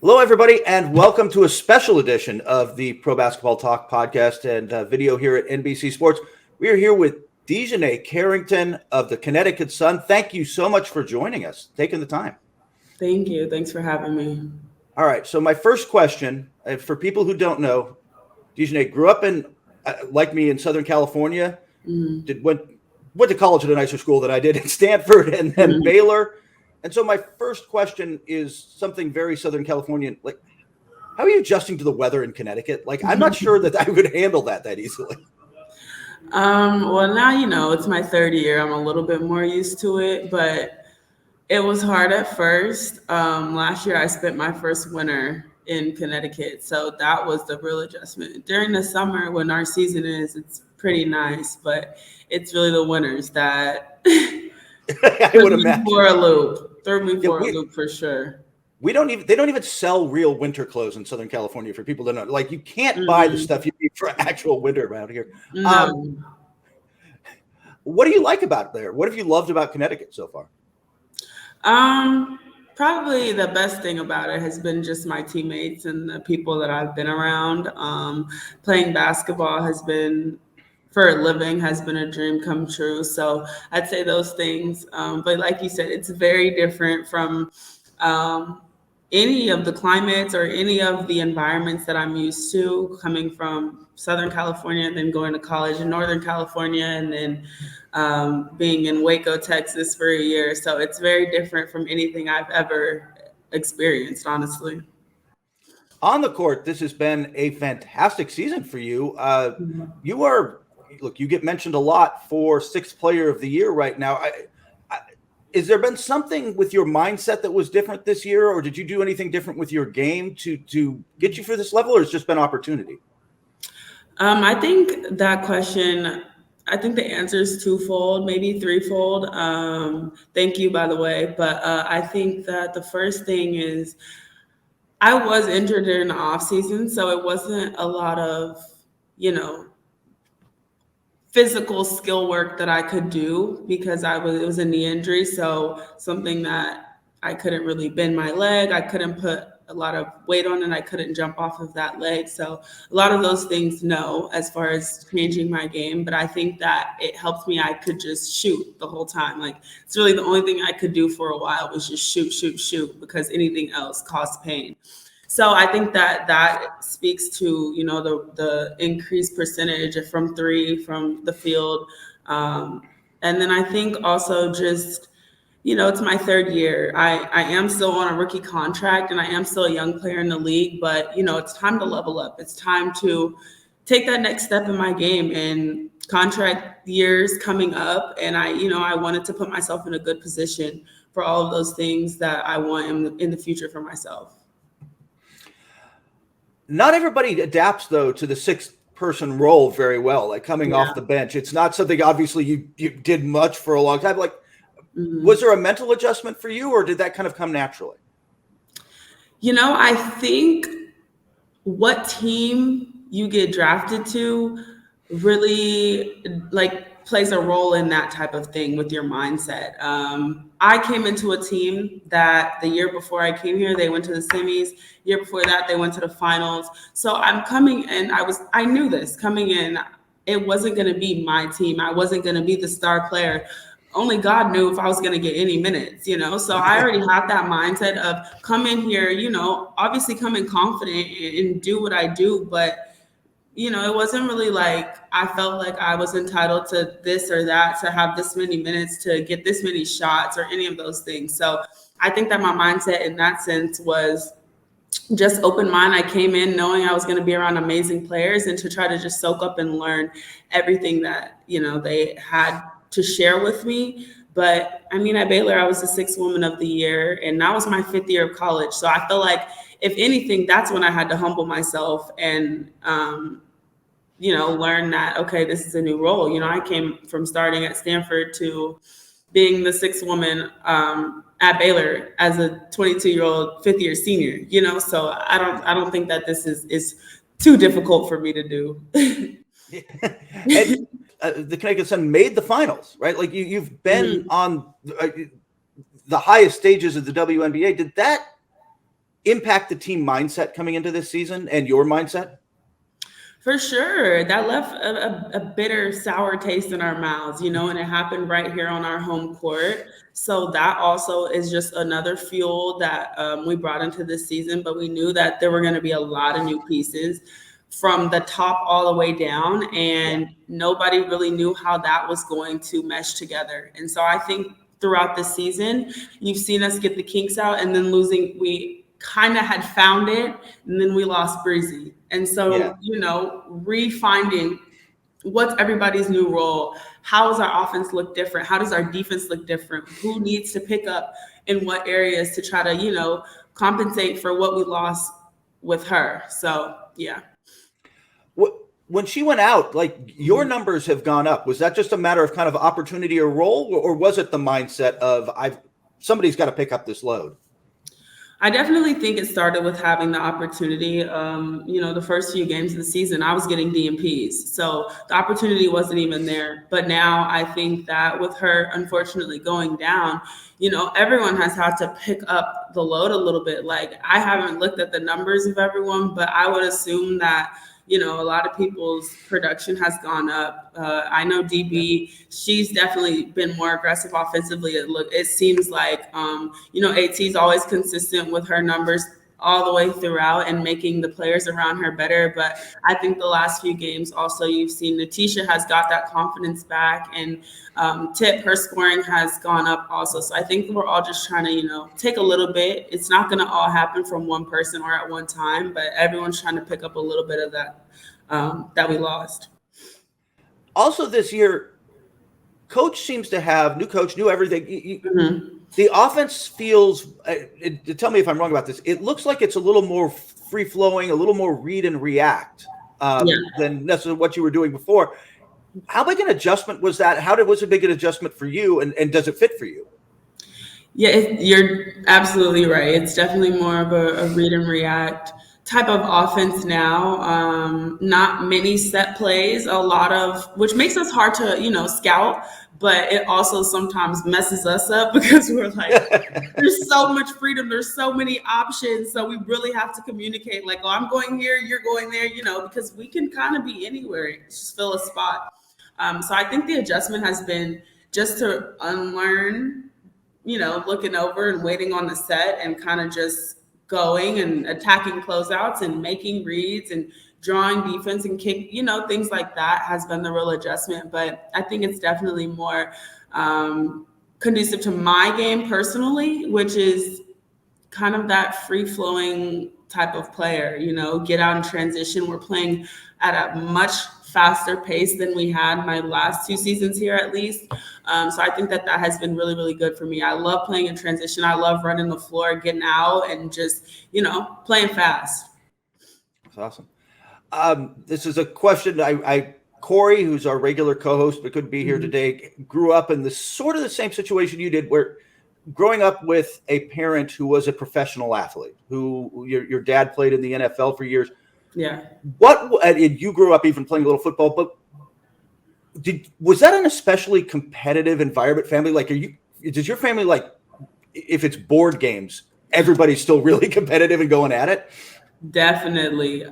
Hello, everybody, and welcome to a special edition of the Pro Basketball Talk podcast and video here at NBC Sports. We are here with DiJonai Carrington of the Connecticut Sun. Thank you so much for joining us, taking the time. Thank you. Thanks for having me. All right, so my first question, for people who don't know, DiJonai grew up in, like me, in Southern California. Went to college at a nicer school than I did at Stanford and then Baylor. And so my first question is something very Southern Californian. Like, how are you adjusting to the weather in Connecticut? Like, I'm not sure that I would handle that easily. Well, now, it's my third year. I'm a little bit more used to it, but it was hard at first. Last year, I spent my first winter in Connecticut. So that was the real adjustment. During the summer, when our season is, it's pretty nice, but it's really the winters that I would imagine. Threw me for a loop for sure. They don't even sell real winter clothes in Southern California for people to know. Like, you can't buy the stuff you need for actual winter around here. No. What do you like about there? What have you loved about Connecticut so far? Probably the best thing about it has been just my teammates and the people that I've been around. Playing basketball has been, for a living, has been a dream come true. So I'd say those things. But like you said, it's very different from any of the climates or any of the environments that I'm used to, coming from Southern California and then going to college in Northern California and then being in Waco, Texas for a year. So it's very different from anything I've ever experienced, honestly. On the court, this has been a fantastic season for you. You get mentioned a lot for sixth player of the year right now. Has there been something with your mindset that was different this year, or did you do anything different with your game to get you for this level, or it's just been opportunity? I think that question, I think the answer is twofold, maybe threefold. Thank you, by the way. But I think that the first thing is I was injured during the off season, so it wasn't a lot of, physical skill work that I could do because it was a knee injury. So something that I couldn't really bend my leg. I couldn't put a lot of weight on it. I couldn't jump off of that leg. So a lot of those things, no, as far as changing my game. But I think that it helped me. I could just shoot the whole time. Like, it's really the only thing I could do for a while was just shoot, because anything else caused pain. So I think that speaks to, the increased percentage from three from the field. And then I think also just, it's my third year. I am still on a rookie contract and I am still a young player in the league, but, it's time to level up. It's time to take that next step in my game, and contract years coming up. And I wanted to put myself in a good position for all of those things that I want in the future for myself. Not everybody adapts, though, to the sixth-person role very well, like coming off the bench. It's not something, obviously, you did much for a long time. Like, was there a mental adjustment for you, or did that kind of come naturally? I think what team you get drafted to really, plays a role in that type of thing with your mindset. I came into a team that the year before I came here, they went to the semis. Year before that, they went to the finals. So I'm coming in, I knew this coming in, it wasn't going to be my team. I wasn't going to be the star player. Only God knew if I was going to get any minutes, So I already had that mindset of come in here, obviously come in confident and do what I do, but it wasn't really like I felt like I was entitled to this or that, to have this many minutes, to get this many shots, or any of those things. So I think that my mindset in that sense was just open mind. I came in knowing I was going to be around amazing players and to try to just soak up and learn everything that, they had to share with me. But at Baylor, I was the sixth woman of the year, and that was my fifth year of college. So I feel like, if anything, that's when I had to humble myself and, learn that, okay, this is a new role. I came from starting at Stanford to being the sixth woman at Baylor as a 22-year-old fifth-year senior. So I don't think that this is too difficult for me to do. And, the Connecticut Sun made the finals, right? Like you've been on the highest stages of the WNBA. Did that impact the team mindset coming into this season and your mindset? For sure. That left a bitter, sour taste in our mouths, and it happened right here on our home court. So that also is just another fuel that we brought into this season. But we knew that there were going to be a lot of new pieces from the top all the way down. And nobody really knew how that was going to mesh together. And so I think throughout the season, you've seen us get the kinks out and then we kind of had found it, and then we lost Breezy. And so, refinding what's everybody's new role, how does our offense look different? How does our defense look different? Who needs to pick up in what areas to try to, compensate for what we lost with her? So, yeah. When she went out, your numbers have gone up. Was that just a matter of kind of opportunity or role, or was it the mindset of somebody's got to pick up this load? I definitely think it started with having the opportunity. The first few games of the season, I was getting DMPs. So the opportunity wasn't even there. But now I think that with her unfortunately going down, everyone has had to pick up the load a little bit. I haven't looked at the numbers of everyone, but I would assume that a lot of people's production has gone up. I know DB, she's definitely been more aggressive offensively. It seems like, AT's always consistent with her numbers all the way throughout and making the players around her better. But I think the last few games also you've seen Natisha has got that confidence back, and Tip, her scoring has gone up also. So I think we're all just trying to, take a little bit. It's not going to all happen from one person or at one time, but everyone's trying to pick up a little bit of that that we lost. Also this year, coach seems to have new coach, new everything. The offense feels, tell me if I'm wrong about this, it looks like it's a little more free-flowing, a little more read and react than necessarily what you were doing before. How big an adjustment was that? Was it a big an adjustment for you, and does it fit for you? Yeah, you're absolutely right. It's definitely more of a read and react type of offense now. Not many set plays, a lot of, which makes us hard to, scout, but it also sometimes messes us up because we're like, there's so much freedom. There's so many options. So we really have to communicate like, oh, I'm going here, you're going there, because we can kind of be anywhere, just fill a spot. So I think the adjustment has been just to unlearn, looking over and waiting on the set and kind of just going and attacking closeouts and making reads and drawing defense and kick, things like that has been the real adjustment. But I think it's definitely more conducive to my game personally, which is kind of that free-flowing type of player, get out in transition. We're playing at a much faster pace than we had my last 2 seasons here, at least. So I think that has been really, really good for me. I love playing in transition. I love running the floor, getting out, and just, playing fast. That's awesome. This is a question Corey, who's our regular co-host but couldn't be here today, grew up in the same situation you did, where growing up with a parent who was a professional athlete, who your dad played in the NFL for years. Yeah. And you grew up even playing a little football, but was that an especially competitive environment, family? Does your family, if it's board games, everybody's still really competitive and going at it? Definitely.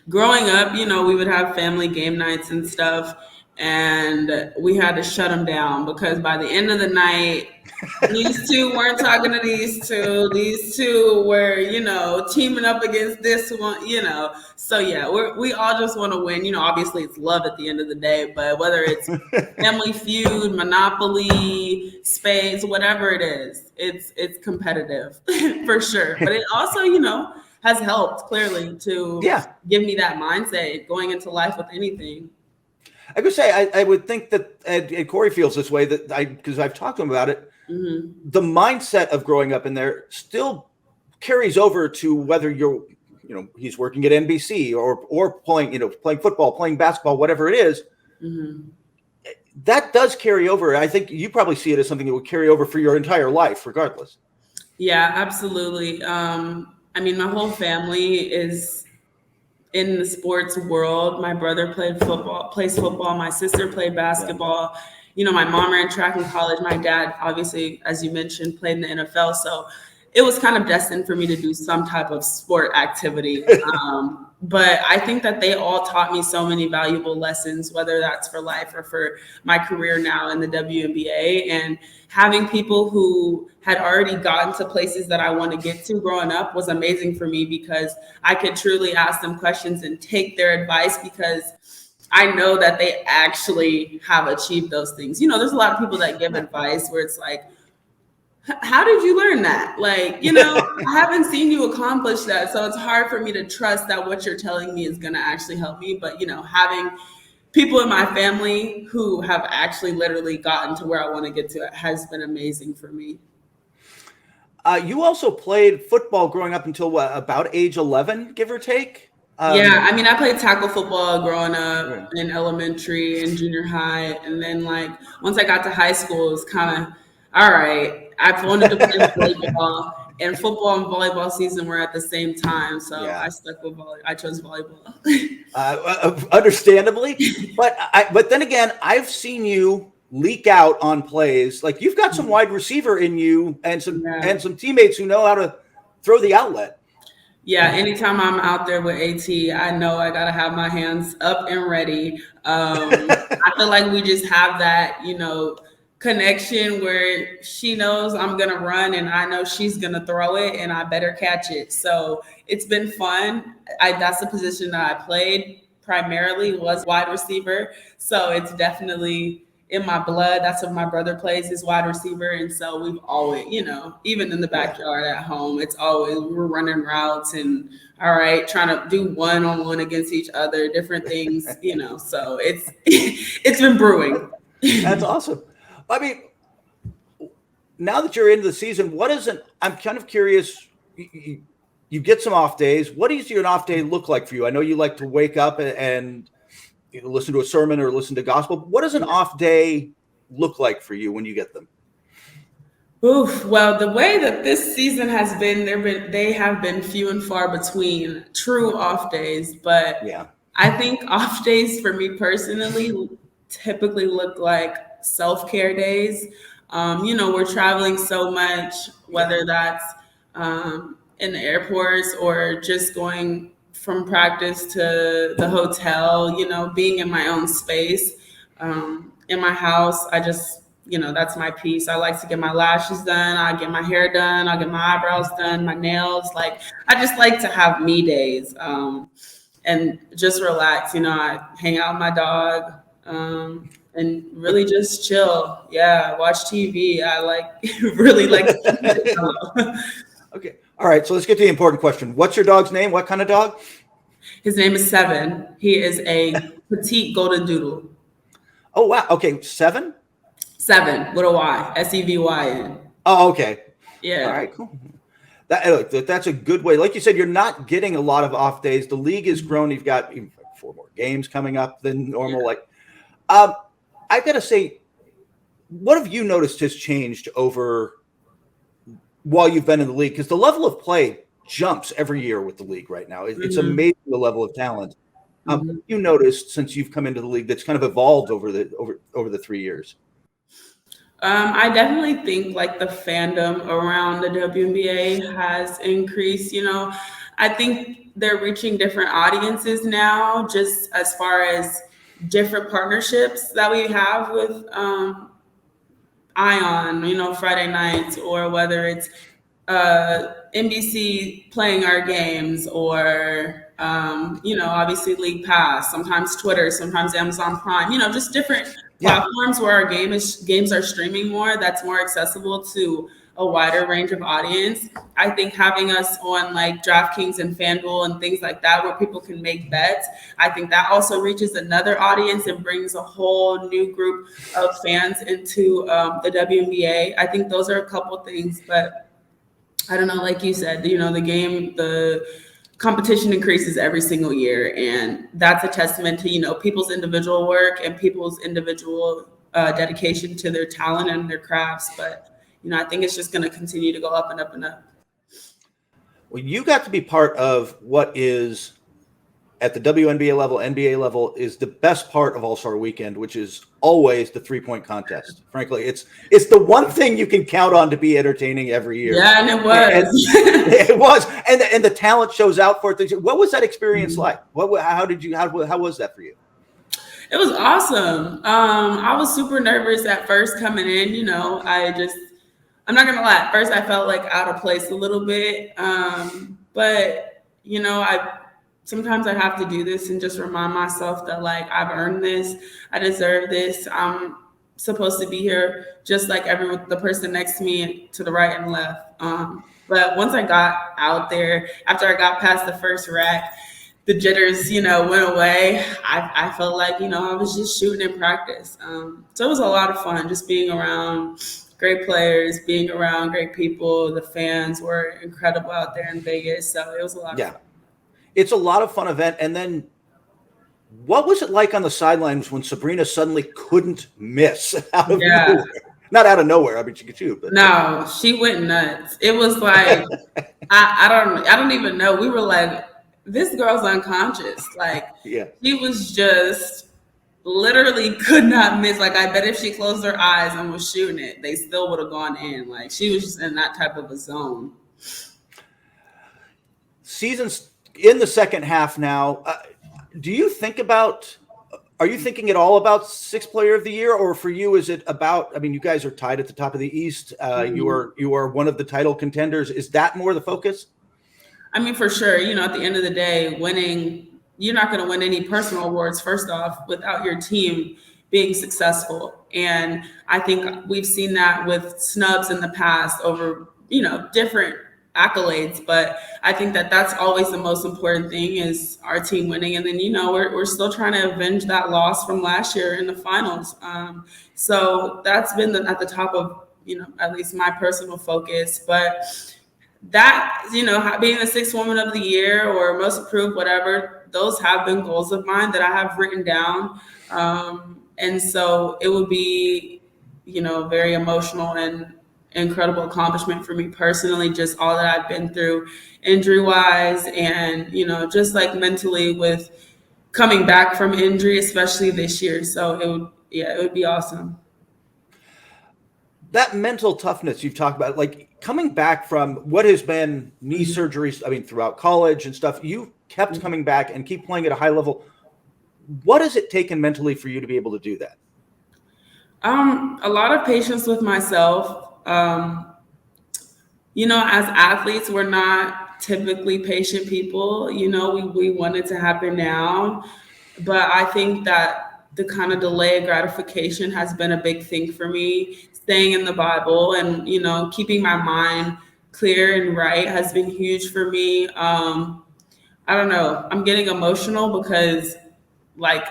Growing up, we would have family game nights and stuff, and we had to shut them down because by the end of the night, these two weren't talking to these two. These two were, teaming up against this one, So, yeah, we all just want to win. Obviously it's love at the end of the day, but whether it's Family Feud, Monopoly, Spades, whatever it is, it's competitive for sure. But it also, has helped clearly to give me that mindset going into life with anything. I would say I would think that and Corey feels this way because I've talked to him about it. Mm-hmm. The mindset of growing up in there still carries over to whether he's working at NBC or playing football, playing basketball, whatever it is. Mm-hmm. That does carry over. I think you probably see it as something that would carry over for your entire life, regardless. Yeah, absolutely. My whole family is in the sports world. My brother plays football. My sister played basketball. My mom ran track in college. My dad, obviously, as you mentioned, played in the NFL. So it was kind of destined for me to do some type of sport activity. But I think that they all taught me so many valuable lessons, whether that's for life or for my career now in the WNBA. And having people who had already gotten to places that I want to get to growing up was amazing for me, because I could truly ask them questions and take their advice, because I know that they actually have achieved those things. You know, there's a lot of people that give advice where it's like, how did you learn that? Like, you know, I haven't seen you accomplish that. So it's hard for me to trust that what you're telling me is going to actually help me. But, you know, having people in my family who have actually literally gotten to where I want to get to has been amazing for me. You also played football growing up until what, about age 11, give or take? Yeah, I mean, I played tackle football growing up in elementary and junior high. And then, like, once I got to high school, it was kind of, all right, I wanted to play volleyball, and football and volleyball season were at the same time. So I stuck with I chose volleyball. Understandably. But then again, I've seen you leak out on plays. Like, you've got some wide receiver in you and some teammates who know how to throw the outlet. Yeah, anytime I'm out there with AT, I know I got to have my hands up and ready. I feel like we just have that, you know, connection where she knows I'm going to run and I know she's going to throw it and I better catch it. So it's been fun. That's the position that I played primarily, was wide receiver. So it's definitely in my blood. That's what my brother plays, is wide receiver. And so we've always, you know, even in the backyard at home, it's always, we're running routes and all right, trying to do one-on-one against each other, different things, you know, so it's been brewing. That's awesome. I mean, now that you're into the season, I'm kind of curious, you get some off days. What does your off day look like for you? I know you like to wake up and listen to a sermon or listen to gospel. What does an off day look like for you when you get them? Oof. Well, the way that this season has been, they have been few and far between true off days. But I think off days for me personally typically look like self-care days. You know, we're traveling so much, whether that's in the airports or just going from practice to the hotel, you know, being in my own space, in my house. I just, you know, that's my piece. I like to get my lashes done. I get my hair done. I get my eyebrows done, my nails. Like, I just like to have me days and just relax. You know, I hang out with my dog and really just chill. Yeah, watch TV. I really like to Okay. All right. So let's get to the important question. What's your dog's name? What kind of dog? His name is Seven. He is a petite golden doodle. Oh, wow. Okay. Seven with a Y, Sevyn. Oh, okay. Yeah. All right, cool. That's a good way. Like you said, you're not getting a lot of off days. The league has grown. You've got 4 more games coming up than normal. Yeah. Like, I got to say, what have you noticed has changed over while you've been in the league? Because the level of play jumps every year with the league right now. It's amazing, the level of talent. You noticed since you've come into the league that's kind of evolved over the 3 years? I definitely think like the fandom around the WNBA has increased. You know, I think they're reaching different audiences now, just as far as different partnerships that we have with Ion, you know, Friday nights, or whether it's NBC playing our games, or you know, obviously League Pass, sometimes Twitter, sometimes Amazon Prime, you know, just different platforms where our games are streaming more, that's more accessible to a wider range of audience. I think having us on like DraftKings and FanDuel and things like that, where people can make bets, I think that also reaches another audience and brings a whole new group of fans into the WNBA. I think those are a couple things, but I don't know, like you said, you know, the competition increases every single year, and that's a testament to, you know, people's individual work and people's individual dedication to their talent and their crafts. But you know, I think it's just going to continue to go up and up and up. Well, you got to be part of what is at the WNBA level, NBA level, is the best part of All-Star Weekend, which is always the 3-point contest. Frankly, it's the one thing you can count on to be entertaining every year. Yeah, and it was. And it was, and the talent shows out for it. What was that experience like? How was that for you? It was awesome. I was super nervous at first coming in. You know, I'm not gonna lie. At first, I felt like out of place a little bit, but you know, sometimes I have to do this and just remind myself that like I've earned this, I deserve this. I'm supposed to be here just like the person next to me to the right and left. But once I got out there, after I got past the first rack, the jitters, you know, went away. I felt like, you know, I was just shooting in practice. So it was a lot of fun just being around great players, being around great people. The fans were incredible out there in Vegas. So it was a lot of fun. It's a lot of fun event. And then what was it like on the sidelines when Sabrina suddenly couldn't miss out of nowhere? Not out of nowhere. I mean, she could shoot. But. No, she went nuts. It was like, I don't even know. We were like, this girl's unconscious. Like, she was just literally could not miss. Like, I bet if she closed her eyes and was shooting it, they still would have gone in. Like, she was just in that type of a zone. Season's in the second half now. Are you thinking at all about Sixth Player of the Year, or for you, is it about, I mean, you guys are tied at the top of the East. You are one of the title contenders. Is that more the focus? I mean, for sure. You know, at the end of the day, winning, you're not going to win any personal awards, first off, without your team being successful. And I think we've seen that with snubs in the past over, you know, different accolades. But I think that that's always the most important thing is our team winning. And then, you know, we're still trying to avenge that loss from last year in the finals. So that's been at the top of, you know, at least my personal focus. But that, you know, being the sixth woman of the year or most improved, whatever, those have been goals of mine that I have written down. And so it would be, you know, very emotional and incredible accomplishment for me personally, just all that I've been through injury wise and, you know, just like mentally with coming back from injury, especially this year. So it would be awesome. That mental toughness you've talked about, like coming back from what has been knee surgeries, I mean, throughout college and stuff, you kept coming back and keep playing at a high level. What has it taken mentally for you to be able to do that? A lot of patience with myself. You know, as athletes, we're not typically patient people. You know, we want it to happen now, but I think that the kind of delay of gratification has been a big thing for me. Staying in the Bible and, you know, keeping my mind clear and right has been huge for me. I don't know. I'm getting emotional because, like,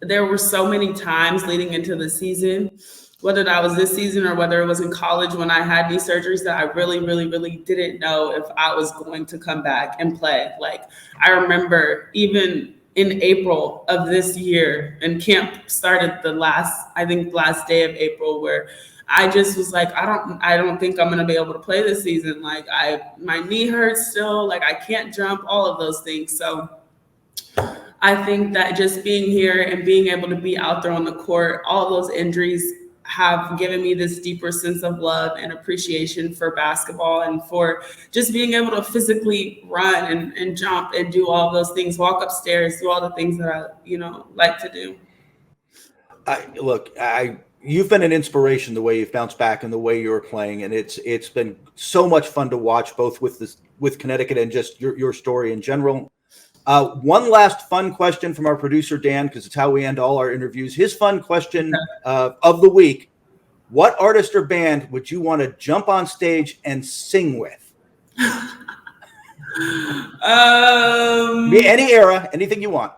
there were so many times leading into the season, whether that was this season or whether it was in college when I had these surgeries, that I really, really, really didn't know if I was going to come back and play. Like, I remember even in April of this year, and camp started the last day of April, where I just was like, I don't think I'm going to be able to play this season. Like, my knee hurts still, like I can't jump, all of those things. So I think that just being here and being able to be out there on the court, all those injuries have given me this deeper sense of love and appreciation for basketball and for just being able to physically run and jump and do all those things, walk upstairs, do all the things that I, you know, like to do. You've been an inspiration the way you've bounced back and the way you're playing. And it's been so much fun to watch, both with Connecticut and just your story in general. One last fun question from our producer, Dan, because it's how we end all our interviews. His fun question of the week: what artist or band would you want to jump on stage and sing with? Any era, anything you want.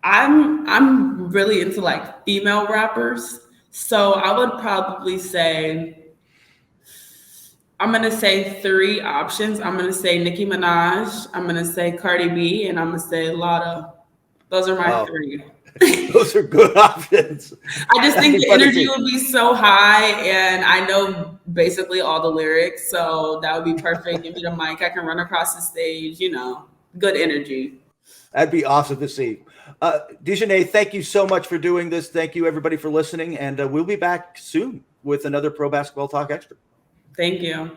I'm really into like female rappers. So I would probably say, I'm going to say three options. I'm going to say Nicki Minaj, I'm going to say Cardi B, and I'm going to say Lotto. Those are my three. Those are good options. I just think the energy would be so high, and I know basically all the lyrics, so that would be perfect. Give me the mic, I can run across the stage, you know. good energy. That'd be awesome to see. DiJonai, thank you so much for doing this. Thank you, everybody, for listening. And we'll be back soon with another Pro Basketball Talk Extra. Thank you.